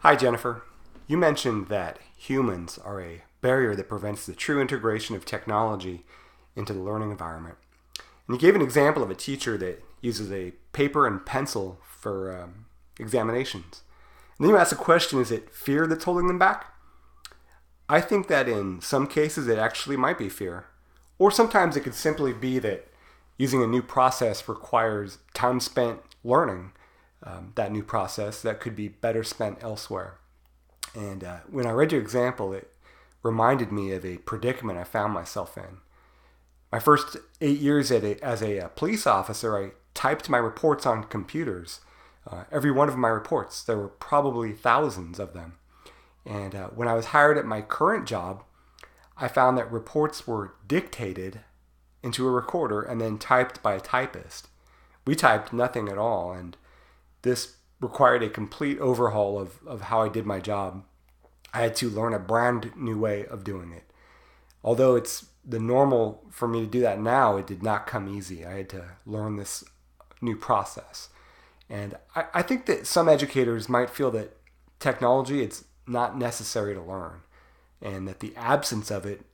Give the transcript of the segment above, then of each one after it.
Hi, Jennifer. You mentioned that humans are a barrier that prevents the true integration of technology into the learning environment. And you gave an example of a teacher that uses a paper and pencil for examinations. And then you asked the question, is it fear that's holding them back? I think that in some cases it actually might be fear. Or sometimes it could simply be that using a new process requires time spent learning that new process that could be better spent elsewhere. And when I read your example, it reminded me of a predicament I found myself in. My first 8 years as a police officer, I typed my reports on computers. Every one of my reports, there were probably thousands of them. And when I was hired at my current job, I found that reports were dictated into a recorder and then typed by a typist. We typed nothing at all, and this required a complete overhaul of how I did my job. I had to learn a brand new way of doing it. Although it's the normal for me to do that now, it did not come easy. I had to learn this new process. And I think that some educators might feel that technology, it's not necessary to learn, and that the absence of it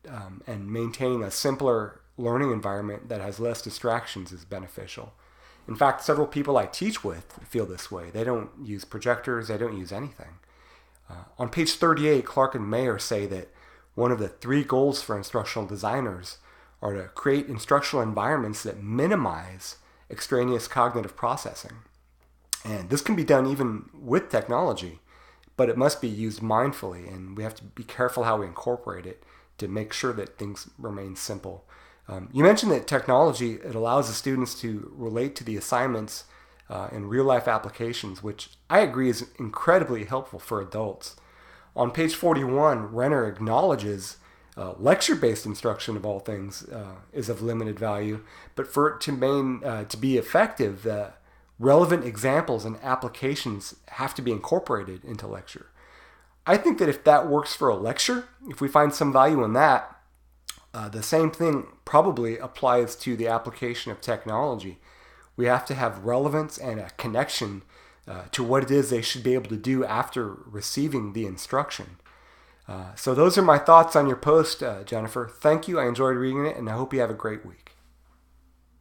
and maintaining a simpler learning environment that has less distractions is beneficial. In fact, several people I teach with feel this way. They don't use projectors, they don't use anything. On page 38, Clark and Mayer say that one of the three goals for instructional designers are to create instructional environments that minimize extraneous cognitive processing. And this can be done even with technology, but it must be used mindfully, and we have to be careful how we incorporate it to make sure that things remain simple. You mentioned that technology, it allows the students to relate to the assignments in real-life applications, which I agree is incredibly helpful for adults. On page 41, Renner acknowledges lecture-based instruction, of all things, is of limited value, but for it to be effective, relevant examples and applications have to be incorporated into lecture. I think that if that works for a lecture, if we find some value in that, the same thing probably applies to the application of technology. We have to have relevance and a connection to what it is they should be able to do after receiving the instruction. So those are my thoughts on your post, Jennifer. Thank you. I enjoyed reading it, and I hope you have a great week.